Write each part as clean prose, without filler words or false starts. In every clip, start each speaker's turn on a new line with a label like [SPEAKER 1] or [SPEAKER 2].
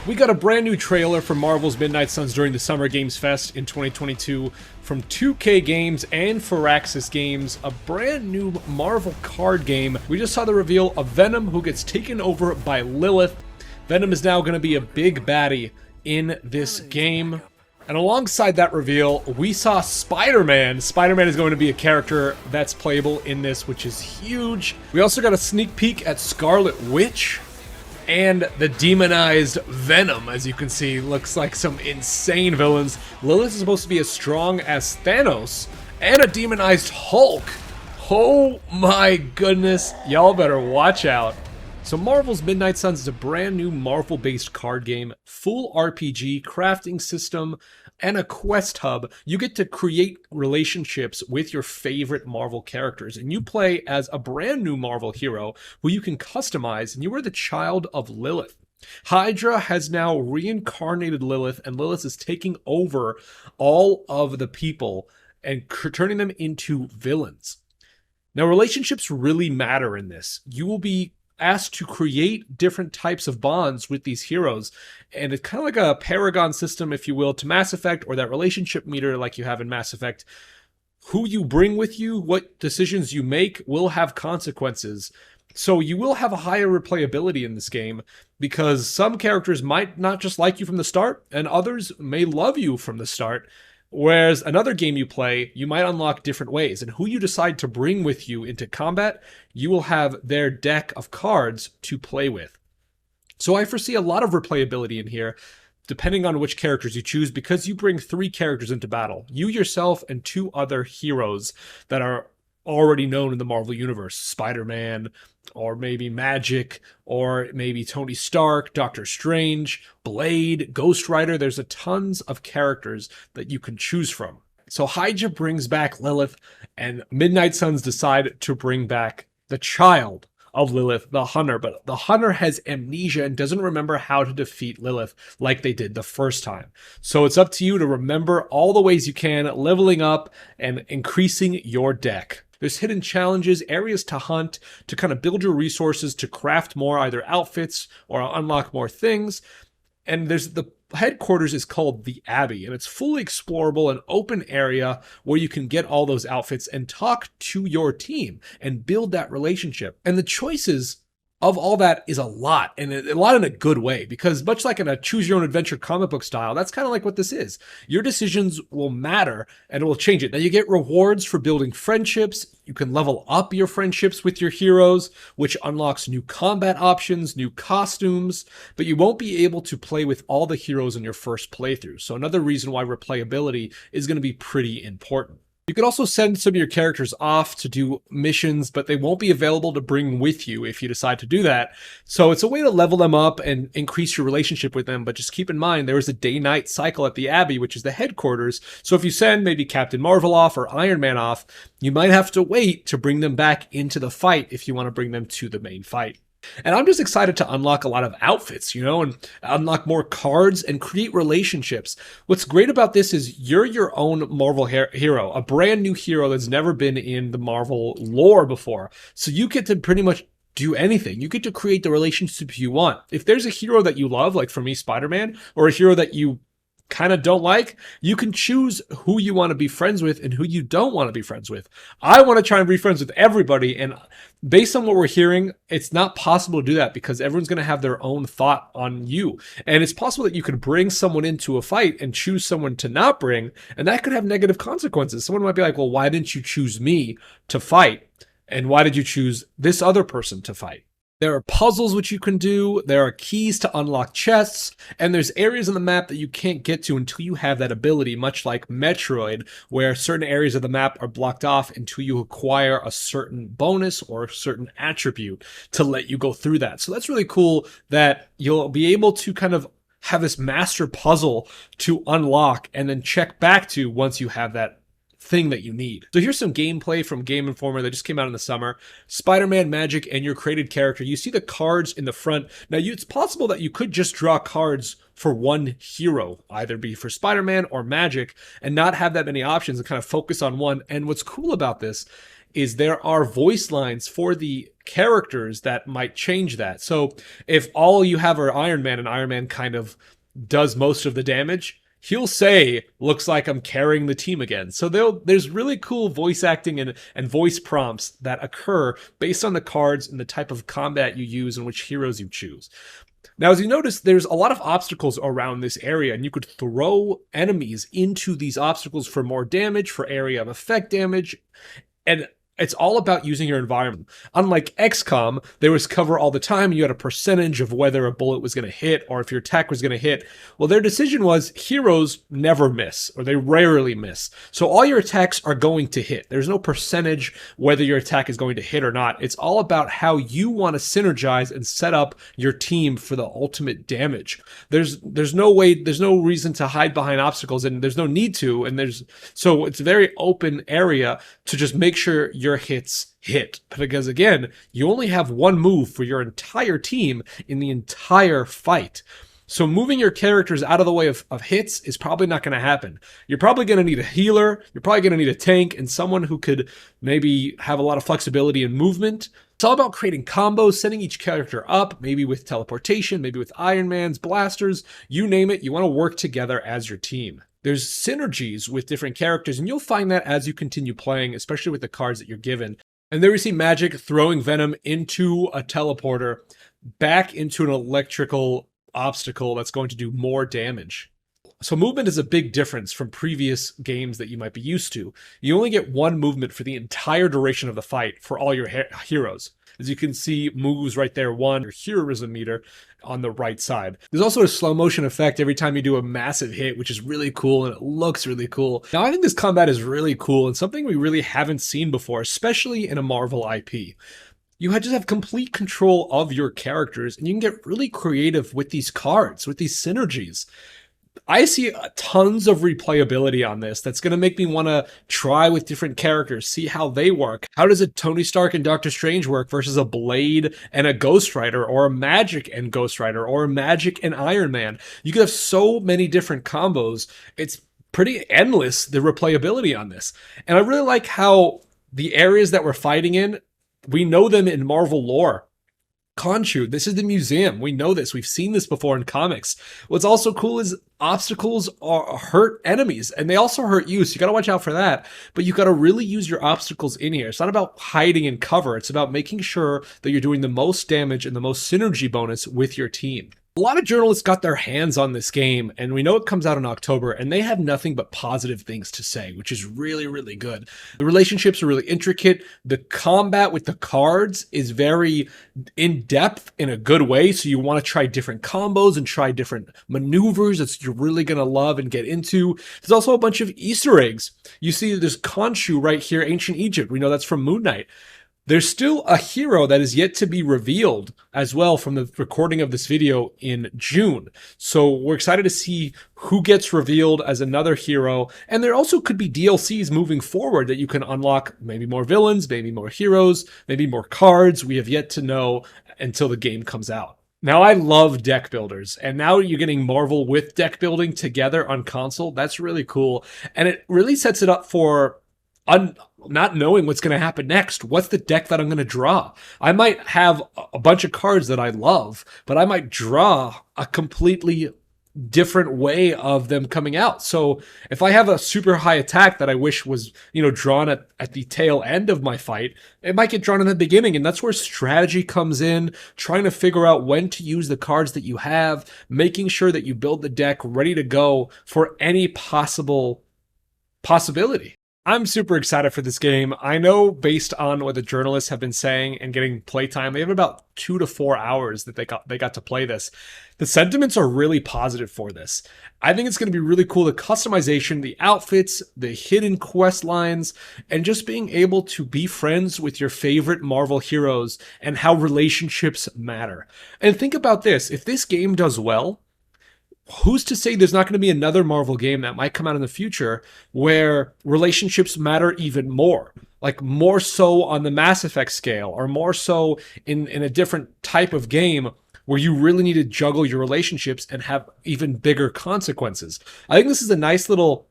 [SPEAKER 1] We got a brand new trailer for Marvel's Midnight Suns during the Summer Games Fest in 2022 from 2K Games and Firaxis Games, a brand new Marvel card game. We just saw the reveal of Venom, who gets taken over by Lilith. Venom is now going to be a big baddie in this game. And alongside that reveal, we saw Spider-Man. Spider-Man is going to be a character that's playable in this, which is huge. We also got a sneak peek at Scarlet Witch. And the demonized Venom, as you can see, looks like some insane villains. Lilith is supposed to be as strong as Thanos and a demonized Hulk. Oh my goodness, y'all better watch out. So Marvel's Midnight Suns is a brand new Marvel-based card game, full RPG, crafting system, and a quest hub. You get to create relationships with your favorite Marvel characters, and you play as a brand new Marvel hero who you can customize, and you are the child of Lilith. Hydra has now reincarnated Lilith, and Lilith is taking over all of the people and turning them into villains. Now, relationships really matter in this. You will be asked to create different types of bonds with these heroes, and it's kind of like a Paragon system, if you will, to Mass Effect, or that relationship meter like you have in Mass Effect. Who you bring with you, what decisions you make, will have consequences. So you will have a higher replayability in this game, because some characters might not just like you from the start, and others may love you from the start. Whereas another game you play, you might unlock different ways, and who you decide to bring with you into combat, you will have their deck of cards to play with. So I foresee a lot of replayability in here, depending on which characters you choose, because you bring 3 characters into battle. You yourself and 2 other heroes that are already known in the Marvel Universe. Spider-Man, or maybe Magic, or maybe Tony Stark, Doctor Strange, Blade, Ghost Rider. There's a tons of characters that you can choose from. So Hydra brings back Lilith, and Midnight Suns decide to bring back the child of Lilith, the Hunter. But the Hunter has amnesia and doesn't remember how to defeat Lilith like they did the first time. So it's up to you to remember all the ways you can, leveling up and increasing your deck. There's hidden challenges, areas to hunt, to kind of build your resources, to craft more either outfits or unlock more things. And there's the headquarters is called the Abbey, and it's fully explorable, an open area where you can get all those outfits and talk to your team and build that relationship. And the choices of all that is a lot, and a lot in a good way, because much like in a choose-your-own-adventure comic book style, that's kind of like what this is. Your decisions will matter, and it will change it. Now, you get rewards for building friendships. You can level up your friendships with your heroes, which unlocks new combat options, new costumes, but you won't be able to play with all the heroes in your first playthrough. So another reason why replayability is going to be pretty important. You could also send some of your characters off to do missions, but they won't be available to bring with you if you decide to do that. So it's a way to level them up and increase your relationship with them, but just keep in mind there is a day-night cycle at the Abbey, which is the headquarters. So if you send maybe Captain Marvel off or Iron Man off, you might have to wait to bring them back into the fight if you want to bring them to the main fight. And I'm just excited to unlock a lot of outfits, and unlock more cards and create relationships. What's great about this is you're your own Marvel hero, a brand new hero that's never been in the Marvel lore before. So you get to pretty much do anything. You get to create the relationship you want. If there's a hero that you love, like for me, Spider-Man, or a hero that you kind of don't like, you can choose who you want to be friends with and who you don't want to be friends with. I want to try and be friends with everybody, and based on what we're hearing, it's not possible to do that because everyone's going to have their own thought on you. And it's possible that you could bring someone into a fight and choose someone to not bring, and that could have negative consequences. Someone might be like, well, why didn't you choose me to fight? And why did you choose this other person to fight? There are puzzles which you can do, there are keys to unlock chests, and there's areas on the map that you can't get to until you have that ability, much like Metroid, where certain areas of the map are blocked off until you acquire a certain bonus or a certain attribute to let you go through that. So that's really cool that you'll be able to kind of have this master puzzle to unlock and then check back to once you have that thing that you need. So here's some gameplay from Game Informer that just came out in the summer. Spider-Man, Magic, and your created character. You see the cards in the front. Now, it's possible that you could just draw cards for one hero, either be for Spider-Man or Magic, and not have that many options and kind of focus on one. And what's cool about this is there are voice lines for the characters that might change that. So if all you have are Iron Man and Iron Man kind of does most of the damage, he'll say, looks like I'm carrying the team again. So there's really cool voice acting and voice prompts that occur based on the cards and the type of combat you use and which heroes you choose. Now, as you notice, there's a lot of obstacles around this area, and you could throw enemies into these obstacles for more damage, for area of effect damage, and it's all about using your environment. Unlike XCOM, there was cover all the time. You had a percentage of whether a bullet was going to hit or if your attack was going to hit. Well, their decision was heroes never miss, or they rarely miss. So all your attacks are going to hit. There's no percentage whether your attack is going to hit or not. It's all about how you want to synergize and set up your team for the ultimate damage. There's no reason to hide behind obstacles, and there's no need to. So it's a very open area to just make sure your hits hit. Because again, you only have one move for your entire team in the entire fight. So moving your characters out of the way of hits is probably not going to happen. You're probably going to need a healer, you're probably going to need a tank, and someone who could maybe have a lot of flexibility in movement. It's all about creating combos, setting each character up, maybe with teleportation, maybe with Iron Man's, blasters, you name it. You want to work together as your team. There's synergies with different characters, and you'll find that as you continue playing, especially with the cards that you're given. And there we see Magic throwing Venom into a teleporter, back into an electrical obstacle that's going to do more damage. So movement is a big difference from previous games that you might be used to. You only get one movement for the entire duration of the fight for all your heroes. As you can see, moves right there, one, your heroism meter on the right side. There's also a slow motion effect every time you do a massive hit, which is really cool, and it looks really cool. Now, I think this combat is really cool and something we really haven't seen before, especially in a Marvel IP. You just have complete control of your characters, and you can get really creative with these cards, with these synergies. I see tons of replayability on this that's going to make me want to try with different characters, see how they work. How does a Tony Stark and Doctor Strange work versus a Blade and a Ghost Rider, or a Magic and Ghost Rider, or a Magic and Iron Man? You could have so many different combos. It's pretty endless, the replayability on this. And I really like how the areas that we're fighting in, we know them in Marvel lore. Khonshu, this is the museum. We know this. We've seen this before in comics. What's also cool is obstacles hurt enemies, and they also hurt you, so you gotta watch out for that. But you gotta really use your obstacles in here. It's not about hiding in cover. It's about making sure that you're doing the most damage and the most synergy bonus with your team. A lot of journalists got their hands on this game, and we know it comes out in October, and they have nothing but positive things to say, which is really, really good. The relationships are really intricate. The combat with the cards is very in-depth in a good way, so you want to try different combos and try different maneuvers that you're really going to love and get into. There's also a bunch of Easter eggs. You see there's Khonshu right here, ancient Egypt. We know that's from Moon Knight. There's still a hero that is yet to be revealed as well from the recording of this video in June. So we're excited to see who gets revealed as another hero. And there also could be DLCs moving forward that you can unlock, maybe more villains, maybe more heroes, maybe more cards. We have yet to know until the game comes out. Now, I love deck builders, and now you're getting Marvel with deck building together on console. That's really cool. And it really sets it up for not knowing what's going to happen next. What's the deck that I'm going to draw? I might have a bunch of cards that I love, but I might draw a completely different way of them coming out. So if I have a super high attack that I wish was, drawn at the tail end of my fight, it might get drawn in the beginning. And that's where strategy comes in, trying to figure out when to use the cards that you have, making sure that you build the deck ready to go for any possibility. I'm super excited for this game. I know based on what the journalists have been saying and getting playtime, they have about 2 to 4 hours that they got to play this. The sentiments are really positive for this. I think it's going to be really cool. The customization, the outfits, the hidden quest lines, and just being able to be friends with your favorite Marvel heroes and how relationships matter. And think about this. If this game does well, who's to say there's not going to be another Marvel game that might come out in the future where relationships matter even more? Like more so on the Mass Effect scale, or more so in a different type of game where you really need to juggle your relationships and have even bigger consequences. I think this is a nice little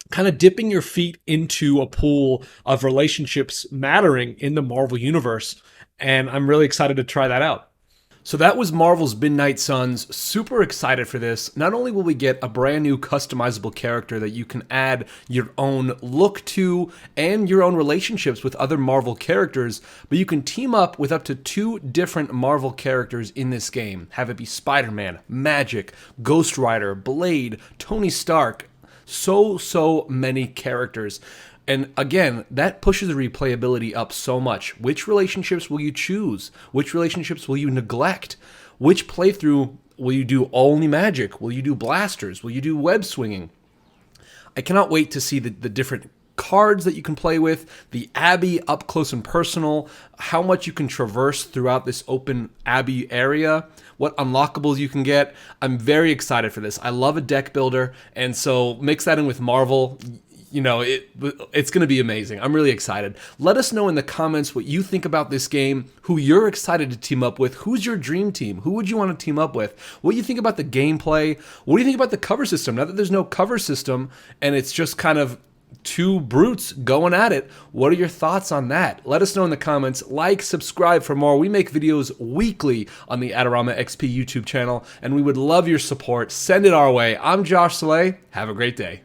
[SPEAKER 1] kind of dipping your feet into a pool of relationships mattering in the Marvel Universe. And I'm really excited to try that out. So that was Marvel's Midnight Suns. Super excited for this. Not only will we get a brand new customizable character that you can add your own look to and your own relationships with other Marvel characters, but you can team up with up to 2 different Marvel characters in this game. Have it be Spider-Man, Magic, Ghost Rider, Blade, Tony Stark. So many characters. And again, that pushes the replayability up so much. Which relationships will you choose? Which relationships will you neglect? Which playthrough will you do only magic? Will you do blasters? Will you do web swinging? I cannot wait to see the different cards that you can play with, the Abbey up close and personal, how much you can traverse throughout this open Abbey area, what unlockables you can get. I'm very excited for this. I love a deck builder, and so mix that in with Marvel. You know, it's going to be amazing. I'm really excited. Let us know in the comments what you think about this game, who you're excited to team up with, who's your dream team, who would you want to team up with, what do you think about the gameplay, what do you think about the cover system? Now that there's no cover system and it's just kind of 2 brutes going at it, what are your thoughts on that? Let us know in the comments. Like, subscribe for more. We make videos weekly on the AdoramaXP YouTube channel, and we would love your support. Send it our way. I'm Josh Saleh. Have a great day.